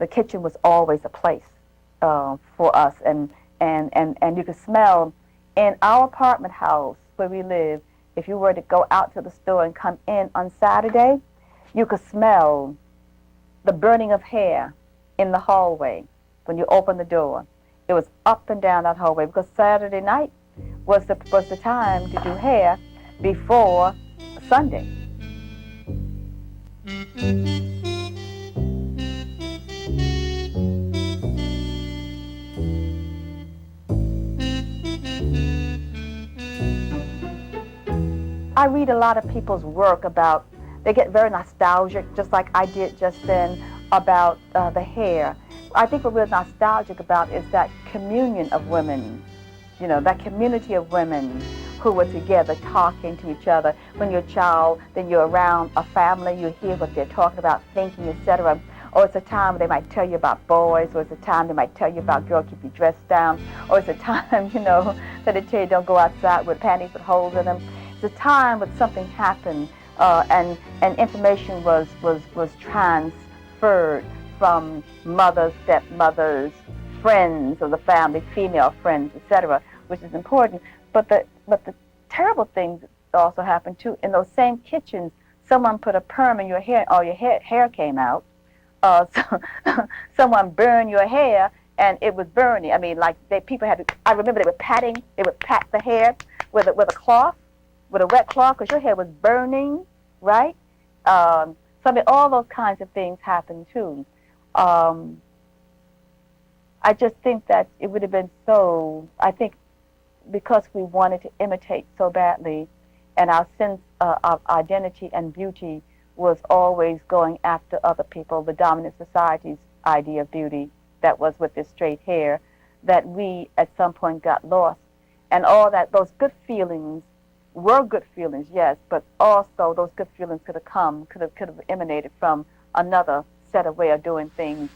the kitchen was always a place for us, and you could smell in our apartment house where we live. If you were to go out to the store and come in on Saturday, you could smell the burning of hair in the hallway when you open the door. It was up and down that hallway because Saturday night was the time to do hair before Sunday. I read a lot of people's work about, they get very nostalgic, just like I did just then, about the hair. I think what we're nostalgic about is that communion of women, you know, that community of women who were together talking to each other. When you're a child, then you're around a family, you hear what they're talking about, thinking, etc. Or it's a time they might tell you about boys, or it's a time they might tell you about girl, keep your dress down, or it's a time, you know, that they tell you don't go outside with panties with holes in them. It's a time when something happened and information was transferred from mothers, stepmothers, friends of the family, female friends, etc., which is important. But the terrible things also happened too. In those same kitchens, someone put a perm in your hair, or your hair came out. Someone burned your hair, and it was burning. I mean, like people had to. I remember they would pat the hair with a cloth, with a wet cloth, because your hair was burning, right? So I mean, all those kinds of things happened too. I just think that it would have been so. I think because we wanted to imitate so badly, and our sense of identity and beauty was always going after other people, the dominant society's idea of beauty that was with this straight hair, that we at some point got lost. And all that, those good feelings were good feelings, yes, but also those good feelings could have emanated from another set of way of doing things.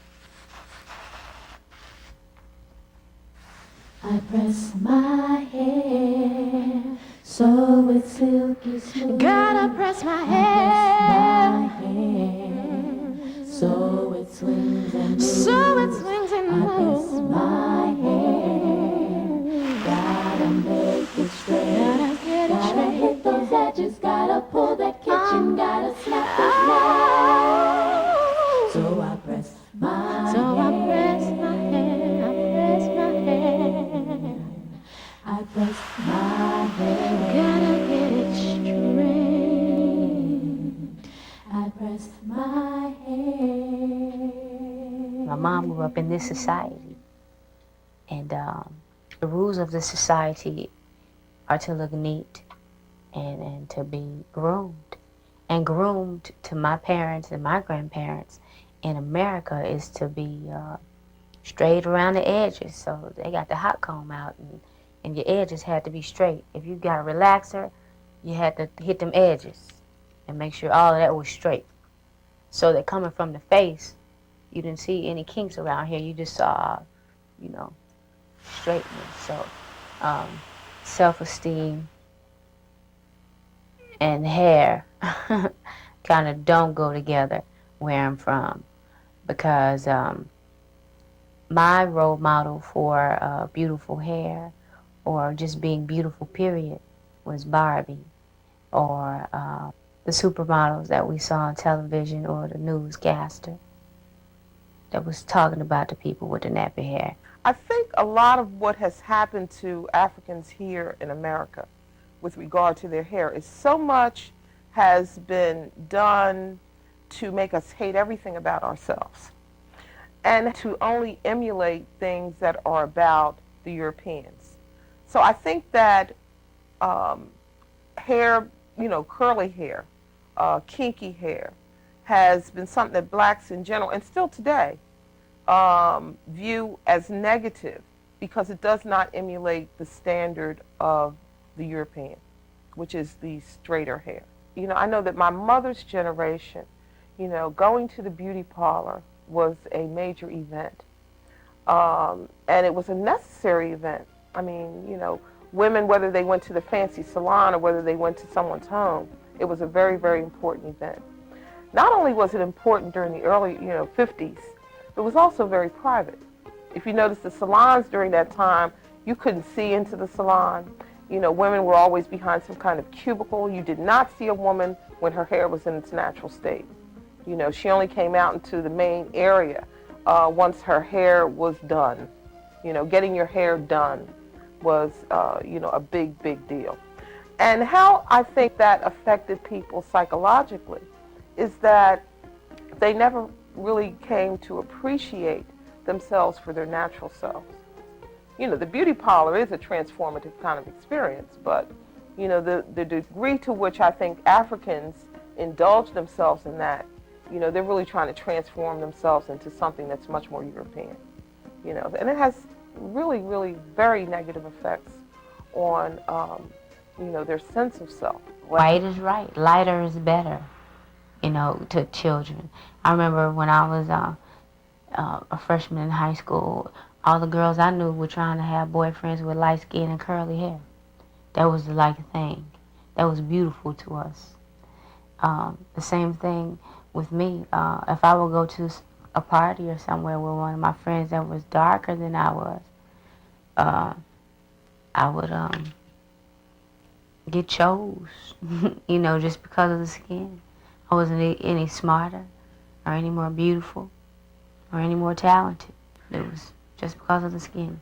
I press my hair so it's silky smooth. Gotta press my I hair press my hair so it swings and moves. so it swings and I press moves. my hair, gotta make it straight. Gotta hit those edges, gotta pull that kitchen, gotta snap those knives. So I press my So hair. I press my hair, I press my hair. I press my hair. Gotta get it straight. I press my hair. My mom grew up in this society, and the rules of the society are to look neat and to be groomed. And groomed to my parents and my grandparents in America is to be straight around the edges. So they got the hot comb out, and your edges had to be straight. If you got a relaxer, you had to hit them edges and make sure all of that was straight. So that coming from the face, you didn't see any kinks around here. You just saw, you know, straightness. So self-esteem and hair kind of don't go together where I'm from, because my role model for beautiful hair or just being beautiful period was Barbie, or the supermodels that we saw on television, or the newscaster that was talking about the people with the nappy hair. I think a lot of what has happened to Africans here in America with regard to their hair is so much has been done to make us hate everything about ourselves and to only emulate things that are about the Europeans. So I think that hair, you know, curly hair, kinky hair, has been something that blacks in general, and still today, view as negative because it does not emulate the standard of the European, which is the straighter hair. You know, I know that my mother's generation, you know, going to the beauty parlor was a major event. And it was a necessary event. I mean, you know, women, whether they went to the fancy salon or whether they went to someone's home, it was a very, very important event. Not only was it important during the early, 50s, It was also very private. If you notice the salons during that time, you couldn't see into the salon. You know, women were always behind some kind of cubicle. You did not see a woman when her hair was in its natural state. You know, she only came out into the main area once her hair was done. You know, getting your hair done was, you know, a big, big deal. And how I think that affected people psychologically is that they never really came to appreciate themselves for their natural selves. You know, the beauty parlor is a transformative kind of experience, but, you know, the degree to which I think Africans indulge themselves in that, you know, they're really trying to transform themselves into something that's much more European, you know, and it has really, really very negative effects on, you know, their sense of self. White is right. Lighter is better, you know, to children. I remember when I was a freshman in high school, all the girls I knew were trying to have boyfriends with light skin and curly hair. That was like a thing. That was beautiful to us. The same thing with me. If I would go to a party or somewhere with one of my friends that was darker than I was, I would get chose, you know, just because of the skin. I wasn't any smarter or any more beautiful or any more talented. It was just because of the skin.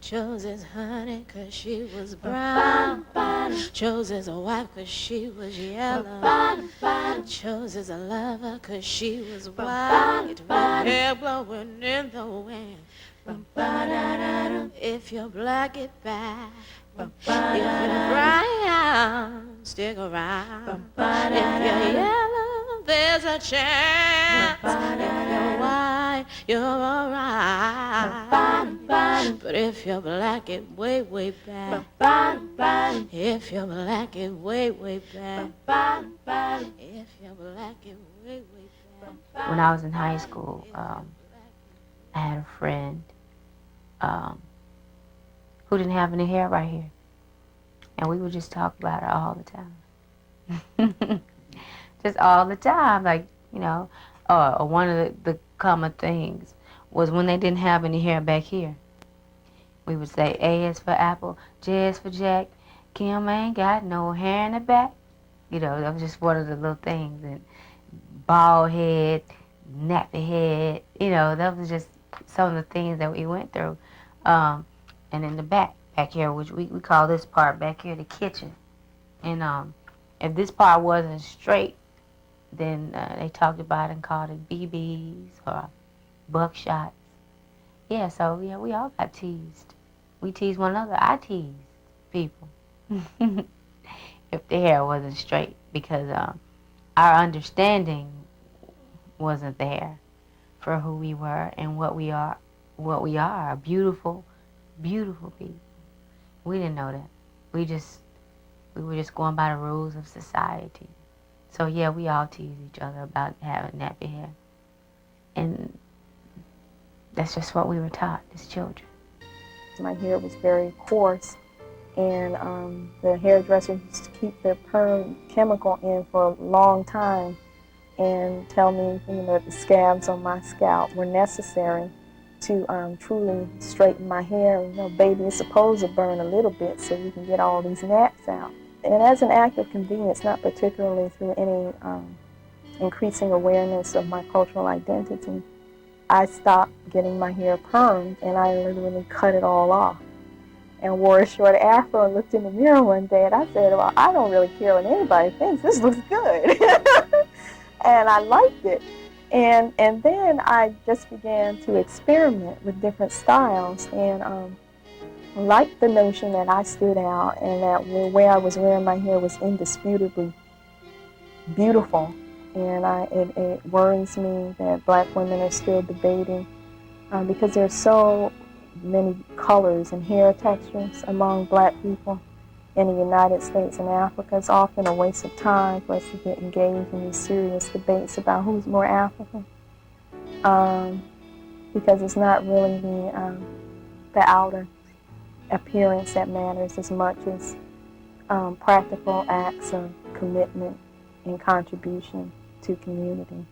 Chose his honey 'cause she was brown. Chose his wife 'cause she was yellow. Chose his lover 'cause she was white. With hair blowing in the wind. If you're black, get back. If you're brown, stick around. If you're yellow, there's a chance. If you're white, you're alright. But if you're black, get way, way back. If you're black, get way, way back. If you're black, get way, way back. When I was in high school, I had a friend who didn't have any hair right here. And we would just talk about it all the time. Just all the time. Like, you know, one of the common things was when they didn't have any hair back here. We would say A is for apple, J is for Jack, Kim ain't got no hair in the back. You know, that was just one of the little things. And bald head, nappy head, you know, that was just some of the things that we went through. And in the back here, which we call this part back here the kitchen. And if this part wasn't straight, then they talked about it and called it BBs or buckshots. Yeah, so yeah, we all got teased. We teased one another. I teased people if the hair wasn't straight because our understanding wasn't there for who we were and what we are, beautiful, beautiful people. We didn't know that. We were just going by the rules of society. So yeah, we all tease each other about having nappy hair. And that's just what we were taught as children. My hair was very coarse, and the hairdresser used to keep the perm chemical in for a long time and tell me, you know, that the scabs on my scalp were necessary to truly straighten my hair. You know, baby, it's supposed to burn a little bit so you can get all these naps out. And as an act of convenience, not particularly through any increasing awareness of my cultural identity, I stopped getting my hair permed and I literally cut it all off and wore a short afro and looked in the mirror one day and I said, well, I don't really care what anybody thinks. This looks good. And I liked it. And then I just began to experiment with different styles and liked the notion that I stood out and that the way I was wearing my hair was indisputably beautiful. And it worries me that black women are still debating because there's so many colors and hair textures among black people in the United States and Africa. It's often a waste of time for us to get engaged in these serious debates about who's more African because it's not really the outer appearance that matters as much as practical acts of commitment and contribution to community.